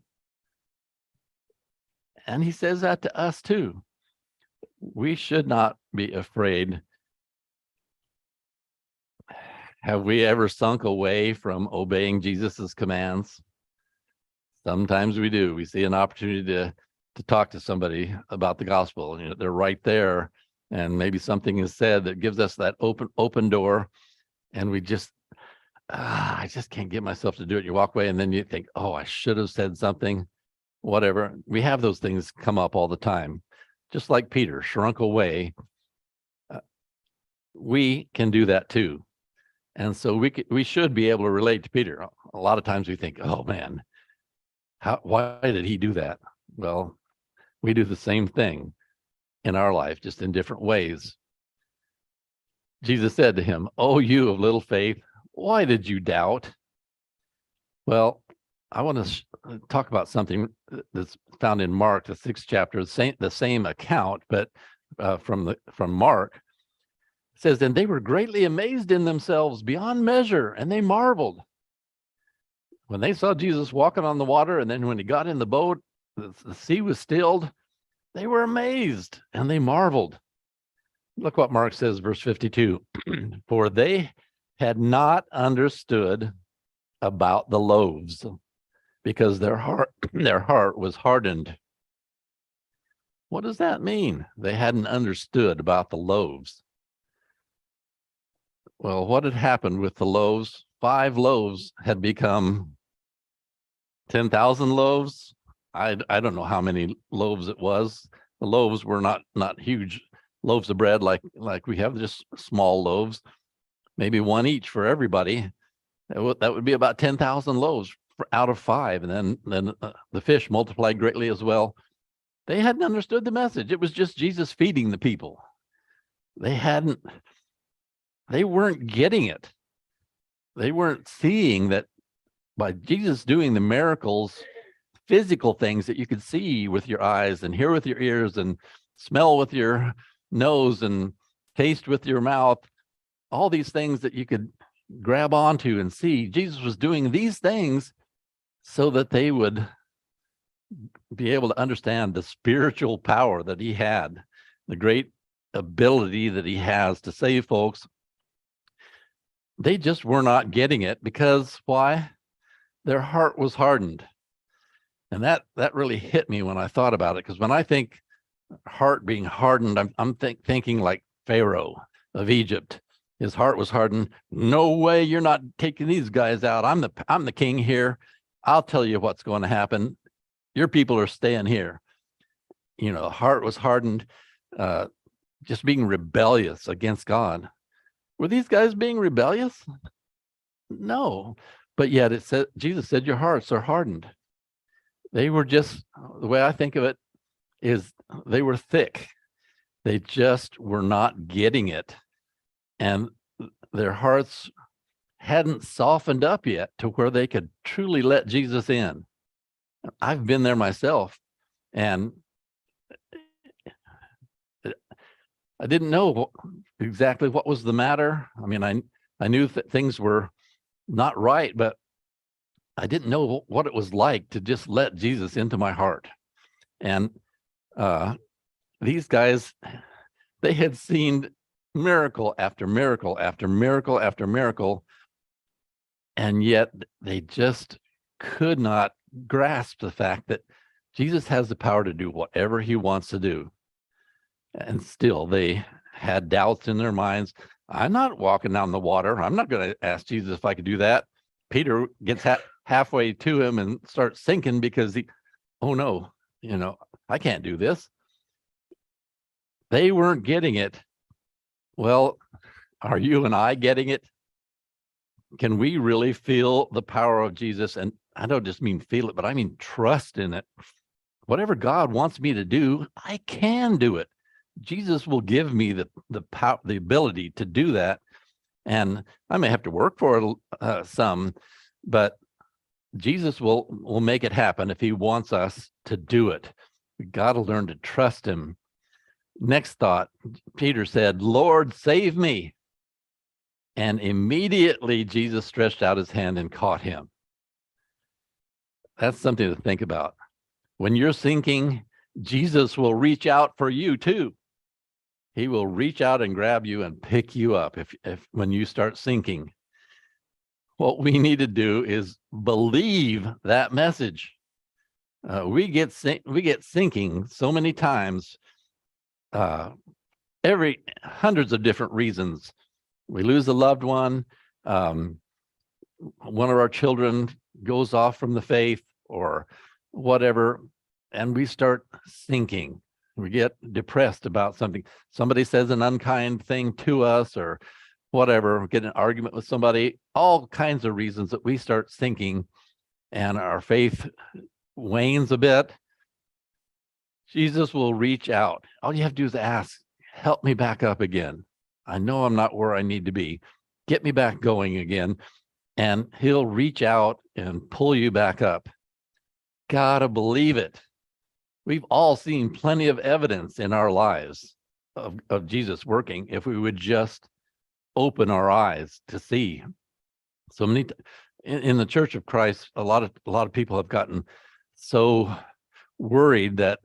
And he says that to us too. We should not be afraid. Have we ever sunk away from obeying Jesus's commands? Sometimes we do. We see an opportunity to talk to somebody about the gospel. You know, they're right there, and maybe something is said that gives us that open door, and we just, I just can't get myself to do it. You walk away, and then you think, oh, I should have said something, whatever. We have those things come up all the time. Just like Peter shrunk away, we can do that too. And so we should be able to relate to Peter. A lot of times we think, oh man, why did he do that? Well, we do the same thing in our life, just in different ways. Jesus said to him, "Oh, you of little faith, why did you doubt?" Well, I want to talk about something that's found in Mark, the 6th chapter, the same account, but from Mark. It says, "And they were greatly amazed in themselves beyond measure, and they marveled." When they saw Jesus walking on the water, and then when he got in the boat, the sea was stilled, they were amazed and they marveled. Look what Mark says, verse 52. "For they had not understood about the loaves, because their heart was hardened." What does that mean? They hadn't understood about the loaves. Well, what had happened with the loaves? 5 loaves had become 10,000 loaves. I don't know how many loaves it was. The loaves were not huge loaves of bread like we have, just small loaves, maybe one each for everybody. That would be about 10,000 loaves out of 5, and then the fish multiplied greatly as well. They hadn't understood the message. It was just Jesus feeding the people. They weren't getting it. They weren't seeing that by Jesus doing the miracles, physical things that you could see with your eyes and hear with your ears and smell with your nose and taste with your mouth, all these things that you could grab onto and see. Jesus was doing these things so that they would be able to understand the spiritual power that he had, the great ability that he has to save folks. They just were not getting it because why? Their heart was hardened. And that really hit me when I thought about it, because when I think heart being hardened, I'm thinking like Pharaoh of Egypt. His heart was hardened. No way, you're not taking these guys out. I'm the king here. I'll tell you what's going to happen. Your people are staying here. You know, the heart was hardened, just being rebellious against God. Were these guys being rebellious? No, but yet it said, Jesus said, your hearts are hardened. They were just, the way I think of it is they were thick. They just were not getting it. And their hearts hadn't softened up yet to where they could truly let Jesus in. I've been there myself, and I didn't know exactly what was the matter. I mean, I knew that things were not right, but I didn't know what it was like to just let Jesus into my heart. And these guys, they had seen miracle after miracle after miracle after miracle, and yet they just could not grasp the fact that Jesus has the power to do whatever he wants to do. And still they had doubts in their minds. I'm not walking down the water. I'm not going to ask Jesus if I could do that. Peter gets halfway to him and starts sinking because oh no, I can't do this. They weren't getting it. Well, are you and I getting it? can we really feel the power of Jesus? And I don't just mean feel it, but I mean trust in it. Whatever God wants me to do, I can do it. Jesus will give me the power, the ability to do that. And I may have to work for it some, but Jesus will make it happen if he wants us to do it. We got to learn to trust him. Next thought, Peter said, Lord, save me. And immediately Jesus stretched out his hand and caught him. That's something to think about. When you're sinking, Jesus will reach out for you too. He will reach out and grab you and pick you up if when you start sinking. What we need to do is believe that message. We get sinking so many times, every hundreds of different reasons. We lose a loved one. One of our children goes off from the faith or whatever, and we start sinking. We get depressed about something. Somebody says an unkind thing to us or whatever, we get in an argument with somebody, all kinds of reasons that we start sinking and our faith wanes a bit. Jesus will reach out. All you have to do is ask, help me back up again. I know I'm not where I need to be. Get me back going again. And he'll reach out and pull you back up. Gotta believe it. We've all seen plenty of evidence in our lives of Jesus working if we would just open our eyes to see. So many in the Church of Christ, a lot of people have gotten so worried that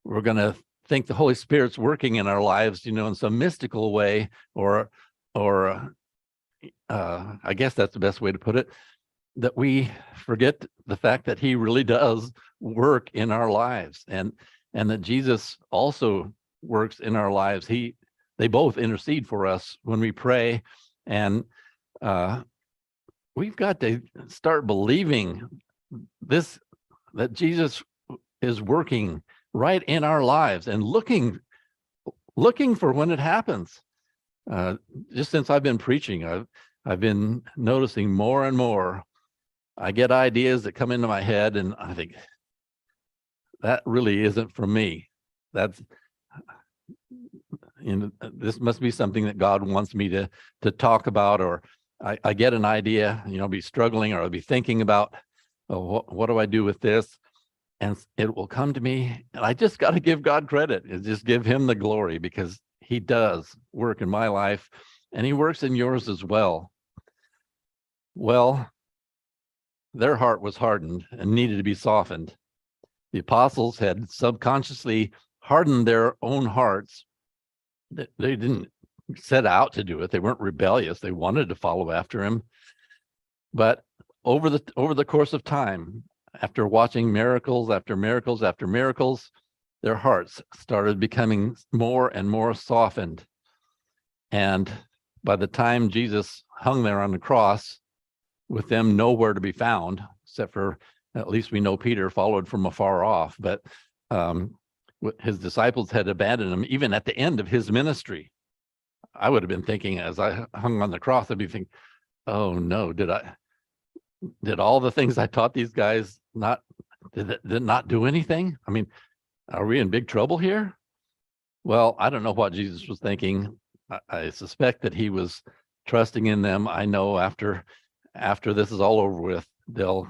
we're going to think the Holy Spirit's working in our lives, in some mystical way, or I guess that's the best way to put it, that we forget the fact that he really does work in our lives, and that Jesus also works in our lives. They both intercede for us when we pray, and we've got to start believing this, that Jesus is working right in our lives and looking for when it happens. Just since I've been preaching, I've been noticing more and more. I get ideas that come into my head and I think, that really isn't from me. This must be something that God wants me to talk about, or I get an idea, I'll be struggling, or I'll be thinking about, what do I do with this? And it will come to me, and I just got to give God credit and just give him the glory, because he does work in my life and he works in yours as well. Well, their heart was hardened and needed to be softened. The apostles had subconsciously hardened their own hearts. They didn't set out to do it. They weren't rebellious. They wanted to follow after him. But over the course of time, after watching miracles after miracles after miracles, their hearts started becoming more and more softened. And by the time Jesus hung there on the cross, with them nowhere to be found, except for, at least we know Peter followed from afar off, but his disciples had abandoned him even at the end of his ministry. I would have been thinking, as I hung on the cross, I'd be thinking, oh no, did all the things I taught these guys did not do anything? I mean, are we in big trouble here? Well, I don't know what Jesus was thinking. I suspect that he was trusting in them. I know after this is all over with, they'll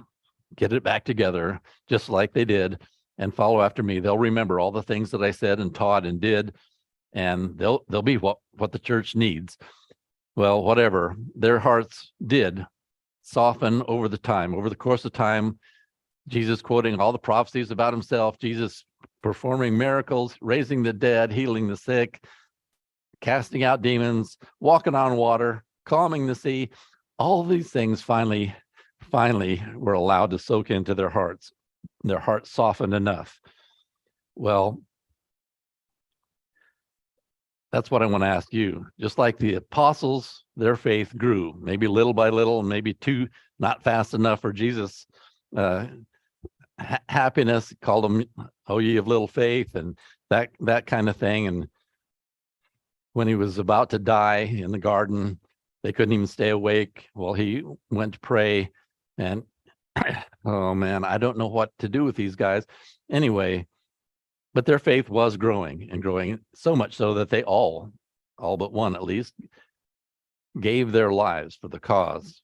get it back together just like they did and follow after me. They'll remember all the things that I said and taught and did, and they'll be what the church needs. Well, whatever, their hearts did soften over the course of time. Jesus quoting all the prophecies about himself, Jesus performing miracles, raising the dead, healing the sick, casting out demons, walking on water, calming the sea. All these things finally were allowed to soak into their hearts. Their hearts softened enough. Well, that's what I want to ask you. Just like the apostles, their faith grew, maybe little by little, maybe not fast enough for Jesus. Happiness, called them, oh, ye of little faith, and that kind of thing. And when he was about to die in the garden, They couldn't even stay awake while he went to pray. And oh man, I don't know what to do with these guys. Anyway, but their faith was growing and growing, so much so that they all but one at least, gave their lives for the cause.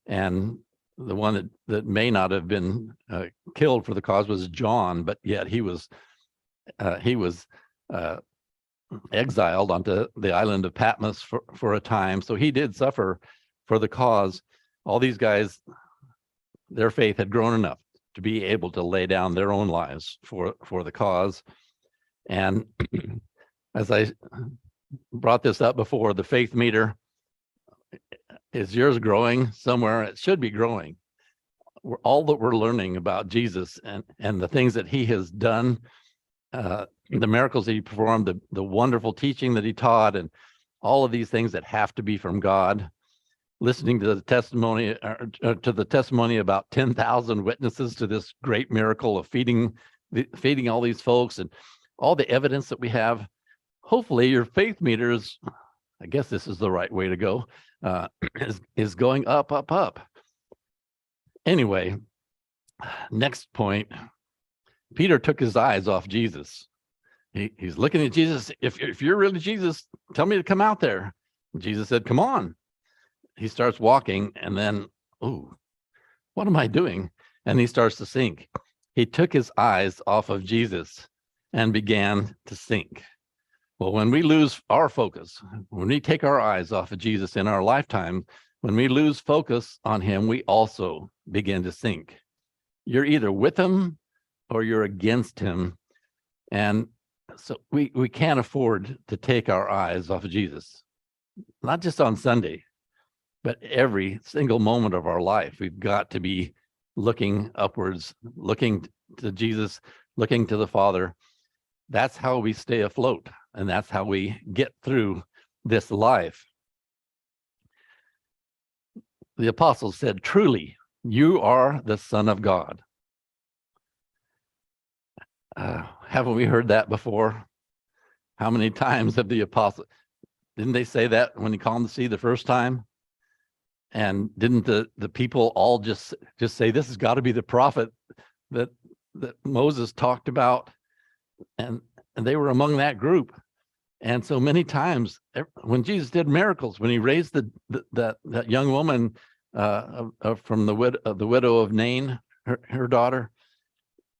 And the one that may not have been killed for the cause was John, but yet he was exiled onto the island of Patmos for a time. So he did suffer for the cause. All these guys, their faith had grown enough to be able to lay down their own lives for the cause. And as I brought this up before, the faith meter, is yours growing somewhere? It should be growing. All that we're learning about Jesus and the things that he has done, the miracles that he performed, the wonderful teaching that he taught, and all of these things that have to be from God. Listening to the testimony, about 10,000 witnesses to this great miracle of feeding all these folks, and all the evidence that we have. Hopefully your faith meters, I guess this is the right way to go, is going up, up, up. Anyway, next point, Peter took his eyes off Jesus. He's looking at Jesus. If you're really Jesus, tell me to come out there. And Jesus said, come on. He starts walking, and then, oh, what am I doing? And he starts to sink. He took his eyes off of Jesus and began to sink. Well, when we lose our focus, when we take our eyes off of Jesus in our lifetime, when we lose focus on him, we also begin to sink. You're either with him or you're against him. And so we can't afford to take our eyes off of Jesus, not just on Sunday, but every single moment of our life. We've got to be looking upwards, looking to Jesus, looking to the Father. That's how we stay afloat, and that's how we get through this life. The apostles said, truly, you are the Son of God. Haven't we heard that before? How many times have the apostles, didn't they say that when he calmed the sea the first time? And didn't the people all just say, this has got to be the prophet that Moses talked about? And they were among that group. And so many times when Jesus did miracles, when he raised that young woman from the widow of Nain, her daughter,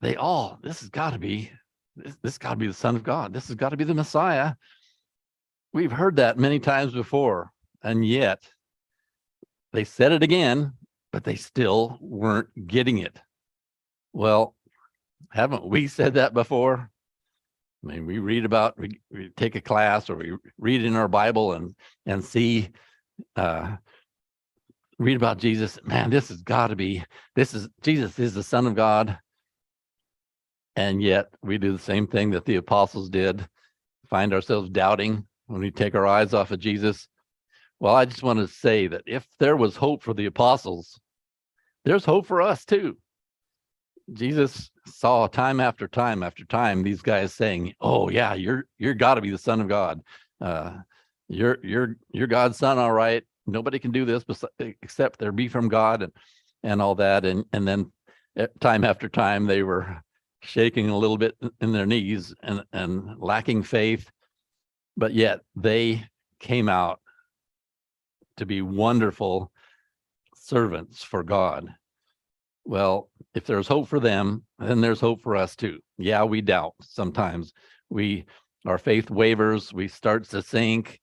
this has got to be the Son of God. This has got to be the Messiah. We've heard that many times before, and yet they said it again, but they still weren't getting it. Well, haven't we said that before? I mean, we take a class, or we read in our Bible and see, read about Jesus. Man, Jesus is the Son of God. And yet we do the same thing that the apostles did, find ourselves doubting when we take our eyes off of Jesus. Well, I just want to say that if there was hope for the apostles, there's hope for us too. Jesus saw time after time after time these guys saying, "Oh yeah, you're got to be the Son of God. You're God's son, all right. Nobody can do this except there be from God," and all that. And then time after time they were shaking a little bit in their knees and lacking faith, but yet they came out to be wonderful servants for God. Well, if there's hope for them, then there's hope for us too. Yeah, we doubt sometimes. Our faith wavers. We start to sink.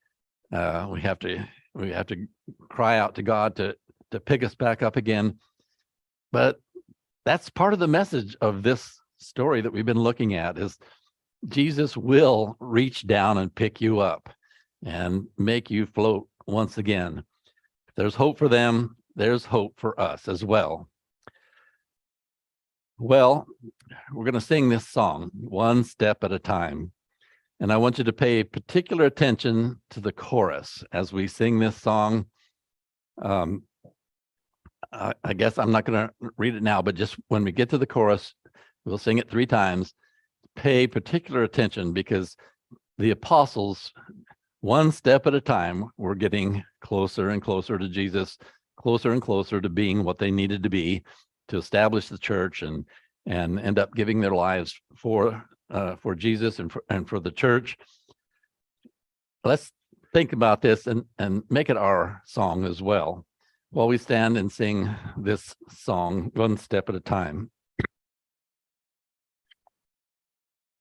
We have to cry out to God to pick us back up again. But that's part of the message of this story that we've been looking at, is Jesus will reach down and pick you up and make you float once again. If there's hope for them, there's hope for us as well. Well, we're going to sing this song, One Step at a Time. And I want you to pay particular attention to the chorus as we sing this song. I guess I'm not going to read it now, but just when we get to the chorus, we'll sing it 3 times. Pay particular attention, because the apostles, one step at a time, were getting closer. closer and closer to Jesus, closer and closer to being what they needed to be to establish the church and end up giving their lives for Jesus and for the church. Let's think about this and make it our song as well, while we stand and sing this song one step at a time.